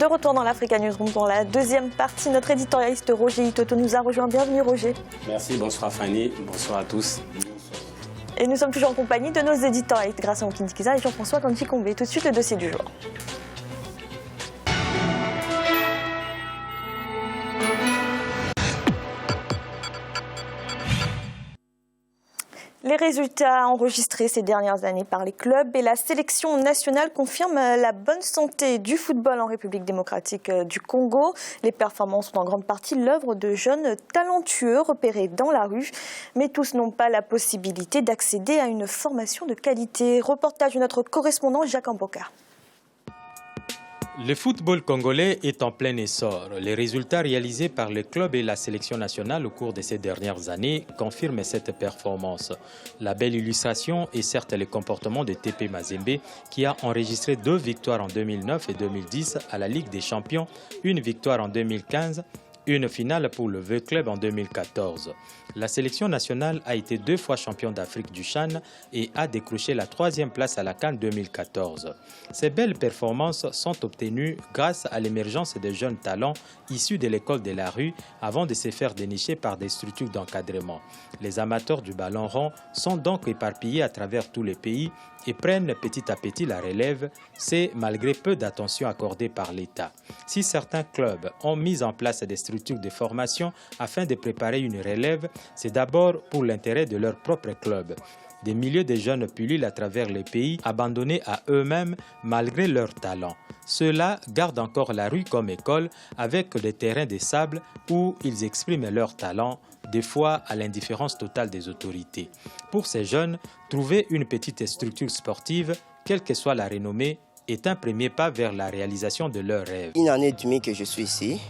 De retour dans l'Africa Newsroom pour la deuxième partie, notre éditorialiste Roger Itoto nous a rejoint. Bienvenue Roger. Merci, bonsoir Fanny, bonsoir à tous. Et nous sommes toujours en compagnie de nos éditorialistes Grâce à Kindikiza et Jean-François Kanji-Kombe. Tout de suite le dossier du jour. Les résultats enregistrés ces dernières années par les clubs et la sélection nationale confirment la bonne santé du football en République démocratique du Congo. Les performances sont en grande partie l'œuvre de jeunes talentueux repérés dans la rue. Mais tous n'ont pas la possibilité d'accéder à une formation de qualité. Reportage de notre correspondant Jacques Amboka. Le football congolais est en plein essor. Les résultats réalisés par les clubs et la sélection nationale au cours de ces dernières années confirment cette performance. La belle illustration est certes le comportement de TP Mazembe qui a enregistré 2 victoires en 2009 et 2010 à la Ligue des Champions, une victoire en 2015, une finale pour le Vieux Club en 2014. La sélection nationale a été 2 fois champion d'Afrique du CHAN et a décroché la 3e place à la CAN 2014. Ces belles performances sont obtenues grâce à l'émergence de jeunes talents issus de l'école de la rue avant de se faire dénicher par des structures d'encadrement. Les amateurs du ballon rond sont donc éparpillés à travers tous les pays et prennent petit à petit la relève, c'est malgré peu d'attention accordée par l'État. Si certains clubs ont mis en place des structures de formation afin de préparer une relève, c'est d'abord pour l'intérêt de leur propre club. Des milliers de jeunes pullulent à travers les pays, abandonnés à eux-mêmes malgré leur talent. Ceux-là gardent encore la rue comme école avec des terrains de sable où ils expriment leur talent, des fois à l'indifférence totale des autorités. Pour ces jeunes, trouver une petite structure sportive, quelle que soit la renommée, est un premier pas vers la réalisation de leurs rêves. Une année et demie que je suis ici,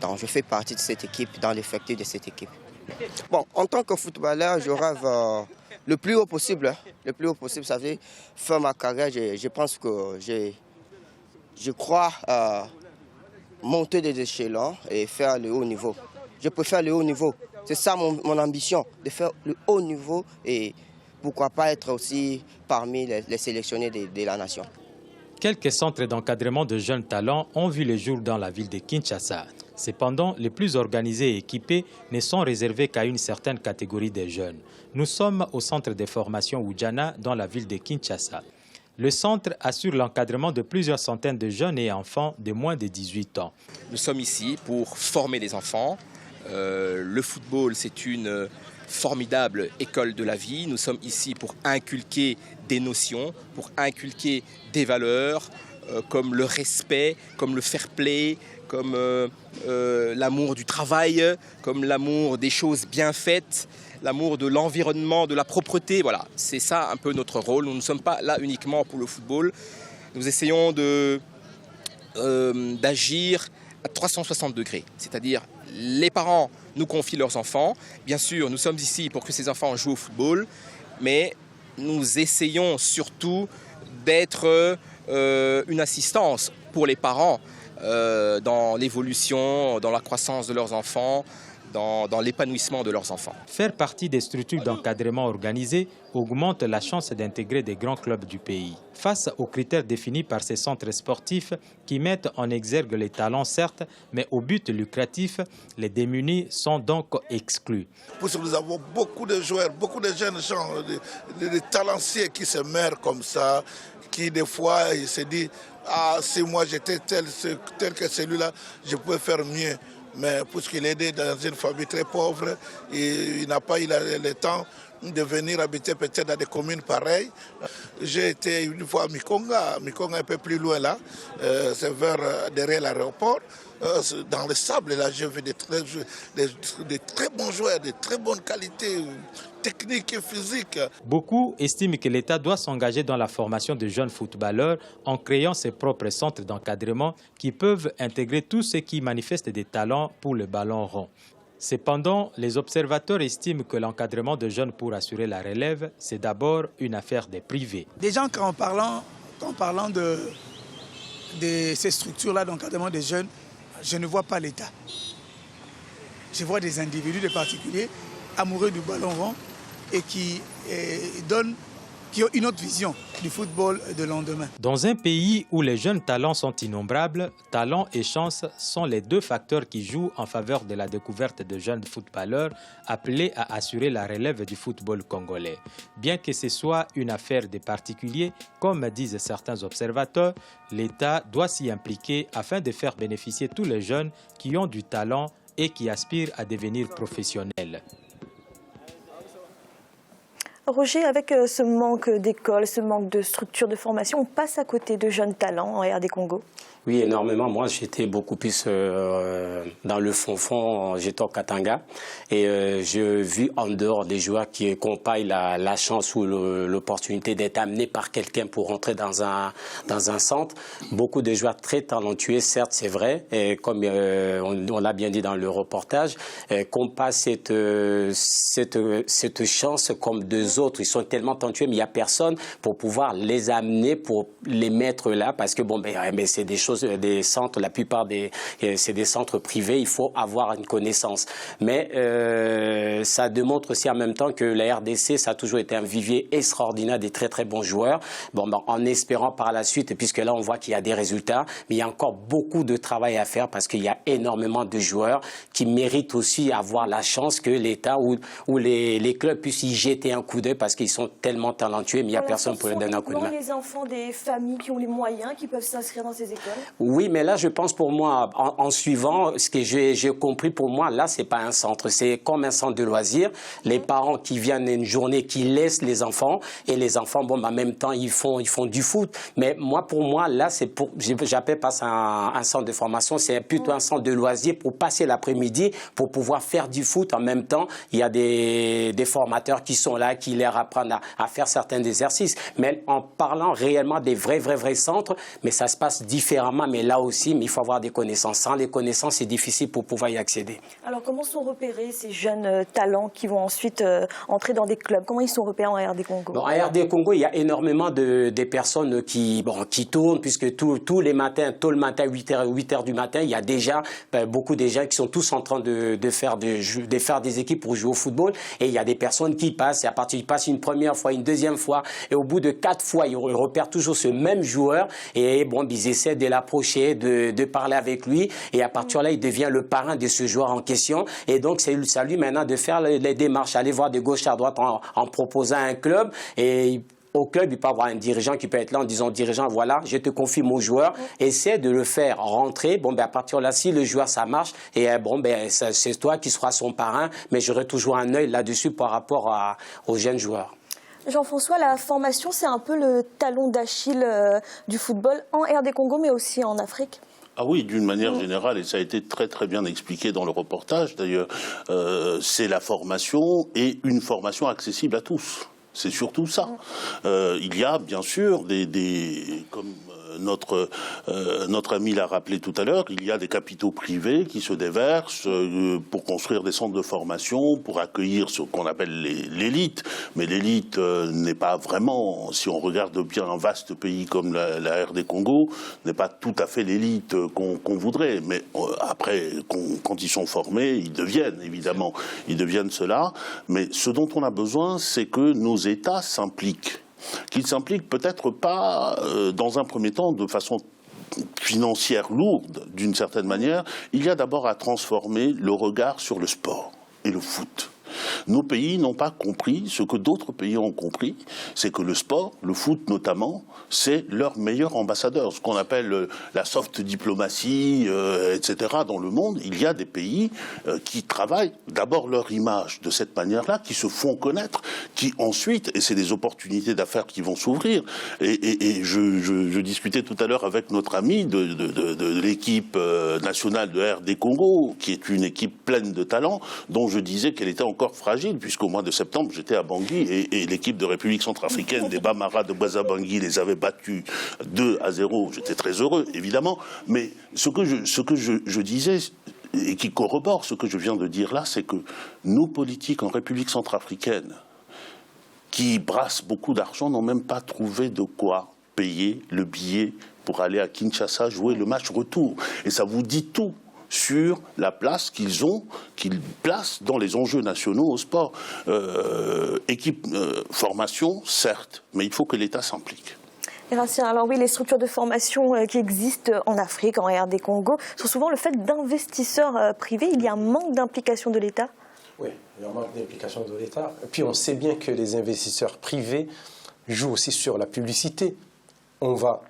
donc je fais partie de cette équipe, dans l'effectif de cette équipe. Bon, en tant que footballeur, je rêve le plus haut possible. Le plus haut possible, ça veut dire faire ma carrière. Je pense que je crois monter des échelons et faire le haut niveau. Je préfère le haut niveau. C'est ça mon ambition, de faire le haut niveau et pourquoi pas être aussi parmi les sélectionnés de la nation. Quelques centres d'encadrement de jeunes talents ont vu le jour dans la ville de Kinshasa. Cependant, les plus organisés et équipés ne sont réservés qu'à une certaine catégorie de jeunes. Nous sommes au centre de formation Oudjana dans la ville de Kinshasa. Le centre assure l'encadrement de plusieurs centaines de jeunes et enfants de moins de 18 ans. Nous sommes ici pour former des enfants. Le football, c'est une formidable école de la vie. Nous sommes ici pour inculquer des notions, pour inculquer des valeurs comme le respect, comme le fair play, comme l'amour du travail, comme l'amour des choses bien faites, l'amour de l'environnement, de la propreté. Voilà, c'est ça un peu notre rôle. Nous ne sommes pas là uniquement pour le football. Nous essayons d'agir à 360 degrés, c'est-à-dire les parents nous confient leurs enfants. Bien sûr, nous sommes ici pour que ces enfants jouent au football, mais nous essayons surtout d'être une assistance pour les parents dans l'évolution, dans la croissance de leurs enfants, dans l'épanouissement de leurs enfants. Faire partie des structures d'encadrement organisées augmente la chance d'intégrer des grands clubs du pays. Face aux critères définis par ces centres sportifs qui mettent en exergue les talents certes, mais au but lucratif, les démunis sont donc exclus. Parce que nous avons beaucoup de joueurs, beaucoup de jeunes gens, des talanciers qui se meurent comme ça, qui des fois ils se disent « Ah, si moi j'étais tel que celui-là, je pouvais faire mieux ». Mais puisqu'il est né dans une famille très pauvre, et il n'a pas eu le temps de venir habiter peut-être dans des communes pareilles. J'ai été une fois à Mikonga un peu plus loin là, c'est derrière l'aéroport. Dans le sable, là, j'ai vu des très bons joueurs, de très bonne qualité technique et physique. Beaucoup estiment que l'État doit s'engager dans la formation de jeunes footballeurs en créant ses propres centres d'encadrement qui peuvent intégrer tous ceux qui manifestent des talents pour le ballon rond. Cependant, les observateurs estiment que l'encadrement de jeunes pour assurer la relève, c'est d'abord une affaire des privés. Déjà, en parlant de ces structures-là d'encadrement des jeunes, je ne vois pas l'État. Je vois des individus, des particuliers, amoureux du ballon rond et qui qui ont une autre vision du football de lendemain. Dans un pays où les jeunes talents sont innombrables, talent et chance sont les deux facteurs qui jouent en faveur de la découverte de jeunes footballeurs appelés à assurer la relève du football congolais. Bien que ce soit une affaire des particuliers, comme disent certains observateurs, l'État doit s'y impliquer afin de faire bénéficier tous les jeunes qui ont du talent et qui aspirent à devenir professionnels. Roger, avec ce manque d'écoles, ce manque de structures de formation, on passe à côté de jeunes talents en RD Congo. Oui, énormément. Moi, j'étais beaucoup plus dans le fond, j'étais au Katanga. Et j'ai vu en dehors des joueurs qui n'ont la chance ou l'opportunité d'être amenés par quelqu'un pour rentrer dans un centre. Beaucoup de joueurs très talentueux, certes, c'est vrai. Et comme on l'a bien dit dans le reportage, qu'on passe cette chance comme deux autres. Ils sont tellement talentueux, mais il n'y a personne pour pouvoir les amener, pour les mettre là. Parce que, bon, mais c'est des choses, des centres, la plupart c'est des centres privés, il faut avoir une connaissance. Mais ça démontre aussi en même temps que la RDC, ça a toujours été un vivier extraordinaire des très très bons joueurs. Bon, en espérant par la suite, puisque là on voit qu'il y a des résultats, mais il y a encore beaucoup de travail à faire parce qu'il y a énormément de joueurs qui méritent aussi avoir la chance que l'État ou les clubs puissent y jeter un coup d'œil parce qu'ils sont tellement talentueux, mais il n'y a personne pour leur donner un coup de main. Les enfants des familles qui ont les moyens, qui peuvent s'inscrire dans ces écoles? Oui, mais là, je pense pour moi, en suivant ce que j'ai compris, pour moi, là, c'est pas un centre. C'est comme un centre de loisirs. Les parents qui viennent une journée, qui laissent les enfants, et les enfants, bon, en même temps, ils font du foot. Mais moi, pour moi, là, j'appelle pas ça un centre de formation, c'est plutôt un centre de loisirs pour passer l'après-midi, pour pouvoir faire du foot. En même temps, il y a des formateurs qui sont là, qui leur apprennent à faire certains exercices. Mais en parlant réellement des vrais centres, mais ça se passe différemment, mais là aussi, mais il faut avoir des connaissances. Sans les connaissances, c'est difficile pour pouvoir y accéder. Alors, comment sont repérés ces jeunes talents qui vont ensuite entrer dans des clubs? Comment ils sont repérés en RD Congo? Bon, en RD Congo, il y a énormément de personnes qui tournent, puisque tous les matins, tôt le matin, 8h du matin, il y a déjà beaucoup de gens qui sont tous en train de faire des équipes pour jouer au football. Et il y a des personnes qui passent, et à partir ils passent une première fois, une deuxième fois, et au bout de 4 fois, ils repèrent toujours ce même joueur, et bon, ils essaient de l'approcher, de parler avec lui, et à partir de là, il devient le parrain de ce joueur en question, et donc c'est à lui maintenant de faire les démarches, aller voir de gauche à droite en proposant un club, et au club, il peut y avoir un dirigeant qui peut être là en disant, dirigeant, voilà, je te confie mon joueur, essaie de le faire rentrer. Bon, à partir de là, si le joueur, ça marche, et c'est toi qui seras son parrain, mais j'aurai toujours un œil là-dessus par rapport aux jeunes joueurs. Jean-François, la formation, c'est un peu le talon d'Achille du football en RD Congo, mais aussi en Afrique. Ah oui, d'une manière générale, et ça a été très très bien expliqué dans le reportage d'ailleurs, c'est la formation et une formation accessible à tous. C'est surtout ça. Il y a bien sûr comme notre ami l'a rappelé tout à l'heure, il y a des capitaux privés qui se déversent pour construire des centres de formation, pour accueillir ce qu'on appelle l'élite. Mais l'élite n'est pas vraiment, si on regarde bien un vaste pays comme la RD Congo, n'est pas tout à fait l'élite qu'on voudrait. Mais après, quand ils sont formés, ils deviennent, évidemment, ils deviennent cela. Mais ce dont on a besoin, c'est que nos États s'impliquent. Qu'ils s'impliquent peut-être pas dans un premier temps de façon financière lourde, d'une certaine manière. Il y a d'abord à transformer le regard sur le sport et le foot. Nos pays n'ont pas compris ce que d'autres pays ont compris, c'est que le sport, le foot notamment, c'est leur meilleur ambassadeur. Ce qu'on appelle la soft diplomatie, etc. Dans le monde, il y a des pays qui travaillent d'abord leur image de cette manière-là, qui se font connaître, qui ensuite, et c'est des opportunités d'affaires qui vont s'ouvrir, et je discutais tout à l'heure avec notre ami de l'équipe nationale de RD Congo, qui est une équipe pleine de talents, dont je disais qu'elle était encore fragile, puisqu'au mois de septembre, j'étais à Bangui et l'équipe de République centrafricaine des Bamara de Bouaza-Bangui les avait battus 2-0. J'étais très heureux, évidemment. Mais ce que je disais, et qui corrobore ce que je viens de dire là, c'est que nos politiques en République centrafricaine, qui brassent beaucoup d'argent, n'ont même pas trouvé de quoi payer le billet pour aller à Kinshasa jouer le match retour. Et ça vous dit tout sur la place qu'ils placent dans les enjeux nationaux au sport. Formation, certes, mais il faut que l'État s'implique. Alors oui, les structures de formation qui existent en Afrique, en RD Congo, sont souvent le fait d'investisseurs privés. Il y a un manque d'implication de l'État? Oui, il y a un manque d'implication de l'État. Et puis on sait bien que les investisseurs privés jouent aussi sur la publicité. On va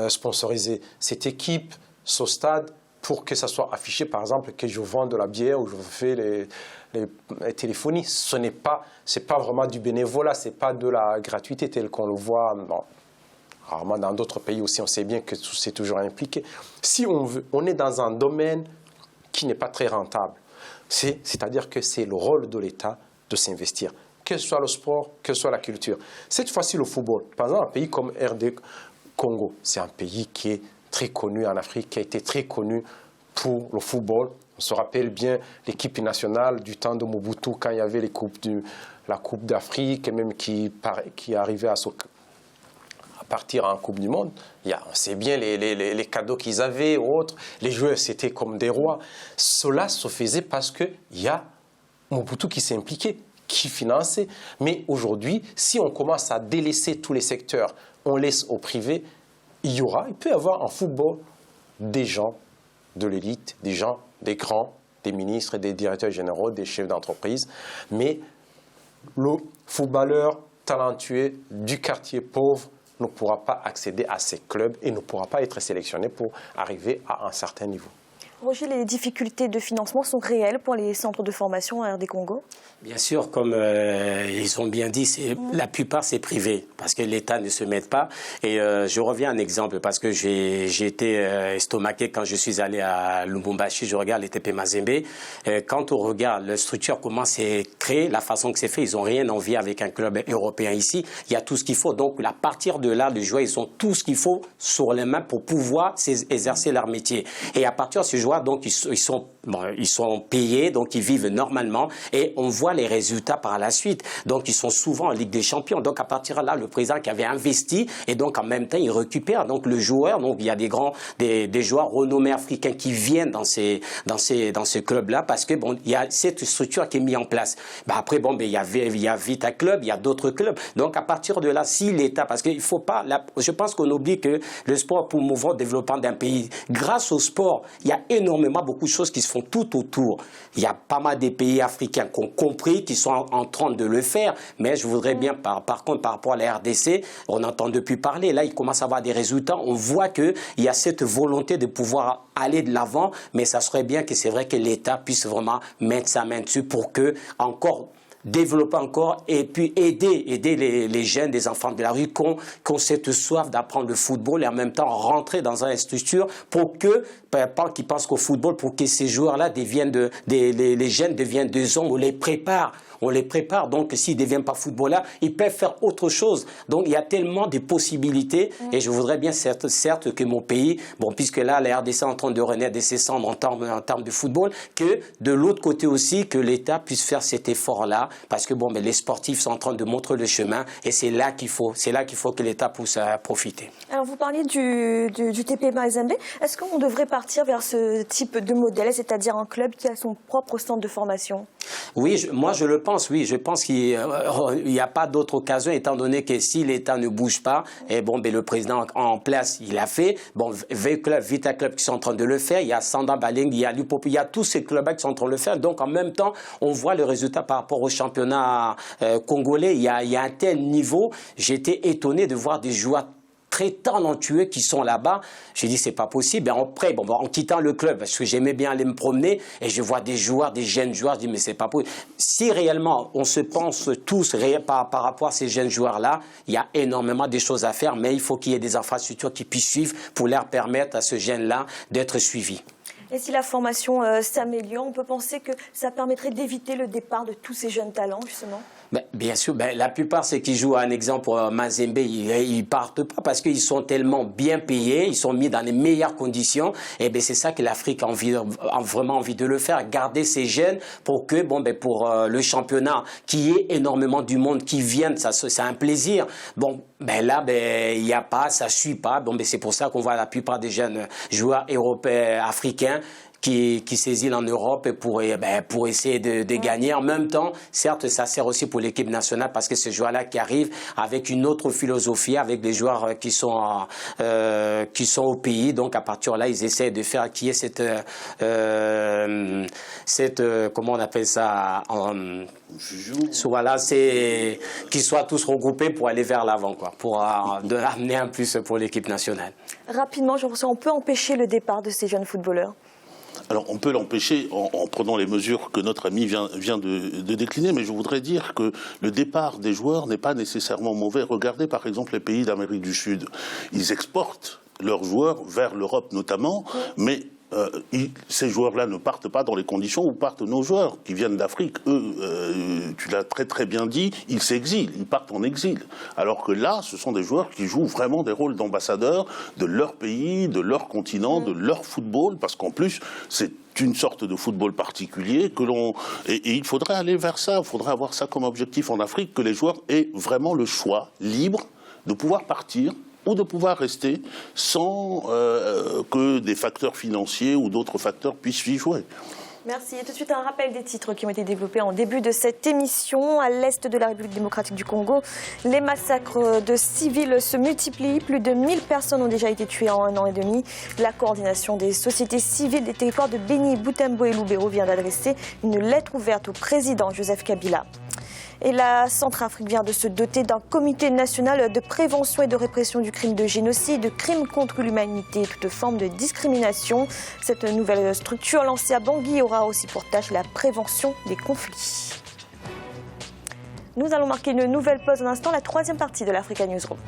sponsoriser cette équipe, ce stade, pour que ça soit affiché, par exemple, que je vends de la bière ou je fais les téléphonies. Ce n'est pas vraiment du bénévolat, ce n'est pas de la gratuité telle qu'on le voit. Bon, rarement dans d'autres pays aussi, on sait bien que c'est toujours impliqué. Si on est dans un domaine qui n'est pas très rentable, c'est-à-dire que c'est le rôle de l'État de s'investir, que ce soit le sport, que ce soit la culture. Cette fois-ci, le football. Par exemple, un pays comme RD Congo, c'est un pays qui est très connu en Afrique, qui a été très connu pour le football. On se rappelle bien l'équipe nationale du temps de Mobutu, quand il y avait la Coupe d'Afrique, et même qui arrivait à partir en Coupe du Monde. On sait bien les cadeaux qu'ils avaient ou autres. Les joueurs, c'était comme des rois. Cela se faisait parce qu'il y a Mobutu qui s'est impliqué, qui finançait. Mais aujourd'hui, si on commence à délaisser tous les secteurs, on laisse au privé, il peut y avoir en football des gens de l'élite, des grands, des ministres, des directeurs généraux, des chefs d'entreprise. Mais le footballeur talentueux du quartier pauvre ne pourra pas accéder à ces clubs et ne pourra pas être sélectionné pour arriver à un certain niveau. Roger, les difficultés de financement sont réelles pour les centres de formation en RD Congo? Bien sûr, comme ils ont bien dit, la plupart c'est privé parce que l'État ne se met pas. Et je reviens à un exemple parce que j'ai été estomaqué quand je suis allé à Lubumbashi, je regarde les TP Mazembe. Quand on regarde la structure, comment c'est créé, la façon que c'est fait, ils n'ont rien envie avec un club européen ici. Il y a tout ce qu'il faut. Donc à partir de là, les joueurs, ils ont tout ce qu'il faut sur les mains pour pouvoir exercer leur métier. Et à partir de ces joueurs, donc ils sont payés, donc ils vivent normalement et on voit les résultats par la suite. Donc ils sont souvent en Ligue des Champions. Donc à partir de là, le président qui avait investi et donc en même temps il récupère donc le joueur. Donc il y a des joueurs renommés africains qui viennent dans ces clubs-là parce que il y a cette structure qui est mise en place. Après il y a Vita Club, il y a d'autres clubs. Donc à partir de là, si l'État, parce qu'il faut pas, je pense qu'on oublie que le sport pour mouvoir le développement d'un pays, grâce au sport, il y a énormément beaucoup de choses qui se font tout autour. Il y a pas mal des pays africains qui ont compris, qui sont en train de le faire, mais je voudrais bien, par contre, par rapport à la RDC, on n'entend depuis parler. Là, il commence à avoir des résultats. On voit qu'il y a cette volonté de pouvoir aller de l'avant, mais ça serait bien que c'est vrai que l'État puisse vraiment mettre sa main dessus pour que développer encore et puis aider les jeunes, des enfants de la rue qui ont cette soif d'apprendre le football et en même temps rentrer dans une structure pour que, pas qu'ils pensent qu'au football, pour que ces joueurs-là deviennent les jeunes deviennent des hommes, on les prépare, donc s'ils ne deviennent pas footballeurs, ils peuvent faire autre chose. Donc il y a tellement de possibilités et je voudrais bien certes que mon pays, puisque là la RDC est en train de renaître de ses cendres en termes de football, que de l'autre côté aussi, que l'État puisse faire cet effort-là, parce que les sportifs sont en train de montrer le chemin et c'est là qu'il faut que l'État puisse profiter. Alors vous parliez du TP Mazembe. Est-ce qu'on devrait partir vers ce type de modèle, c'est-à-dire un club qui a son propre centre de formation? Oui, moi je le pense, oui. Je pense qu'il n'y a pas d'autre occasion, étant donné que si l'État ne bouge pas, le président en place, il a fait. Vita Club qui sont en train de le faire. Il y a Sanda Baling, il y a Lupopo, il y a tous ces clubs qui sont en train de le faire. Donc en même temps, on voit le résultat par rapport au championnat congolais. Il y a un tel niveau. J'étais étonné de voir des joueurs très talentueux qui sont là-bas. J'ai dit, c'est pas possible. Après, en quittant le club, parce que j'aimais bien aller me promener, et je vois des jeunes joueurs, je dis, mais c'est pas possible. Si réellement, on se pense tous par rapport à ces jeunes joueurs-là, il y a énormément de choses à faire, mais il faut qu'il y ait des infrastructures qui puissent suivre pour leur permettre à ce jeunes-là d'être suivis. Et si la formation s'améliore, on peut penser que ça permettrait d'éviter le départ de tous ces jeunes talents, justement? Bien sûr, la plupart, ceux qui jouent, un exemple, Mazembe, ils partent pas parce qu'ils sont tellement bien payés, ils sont mis dans les meilleures conditions. Et c'est ça que l'Afrique a vraiment envie de le faire, garder ces jeunes pour que, pour le championnat, qu'il y ait énormément du monde qui viennent, c'est un plaisir. Là, il n'y a pas, ça suit pas. C'est pour ça qu'on voit la plupart des jeunes joueurs européens, africains, qui s'exilent en Europe pour essayer de gagner. En même temps, certes, ça sert aussi pour l'équipe nationale parce que ces joueurs-là qui arrivent avec une autre philosophie, avec des joueurs qui sont au pays. Donc, à partir de là, ils essaient de faire qu'il y ait cette comment on appelle ça, voilà, c'est qu'ils soient tous regroupés pour aller vers l'avant, quoi, pour amener un plus pour l'équipe nationale. Rapidement, Jean-François, on peut empêcher le départ de ces jeunes footballeurs? Alors, on peut l'empêcher en prenant les mesures que notre ami vient de décliner, mais je voudrais dire que le départ des joueurs n'est pas nécessairement mauvais. Regardez par exemple les pays d'Amérique du Sud. Ils exportent leurs joueurs vers l'Europe notamment, mais ces joueurs-là ne partent pas dans les conditions où partent nos joueurs qui viennent d'Afrique. Eux, tu l'as très très bien dit, ils s'exilent, ils partent en exil. Alors que là, ce sont des joueurs qui jouent vraiment des rôles d'ambassadeurs de leur pays, de leur continent, de leur football, parce qu'en plus, c'est une sorte de football particulier et il faudrait aller vers ça, il faudrait avoir ça comme objectif en Afrique, que les joueurs aient vraiment le choix libre de pouvoir partir ou de pouvoir rester sans que des facteurs financiers ou d'autres facteurs puissent y jouer. Merci. Et tout de suite, un rappel des titres qui ont été développés en début de cette émission. À l'est de la République démocratique du Congo, les massacres de civils se multiplient. Plus de 1000 personnes ont déjà été tuées en 1 an et demi. La coordination des sociétés civiles des territoires de Béni, Butembo et Lubero vient d'adresser une lettre ouverte au président Joseph Kabila. Et la Centrafrique vient de se doter d'un comité national de prévention et de répression du crime de génocide, de crimes contre l'humanité et toute forme de discrimination. Cette nouvelle structure lancée à Bangui aura aussi pour tâche la prévention des conflits. Nous allons marquer une nouvelle pause un instant, la 3e partie de l'Africa Newsroom.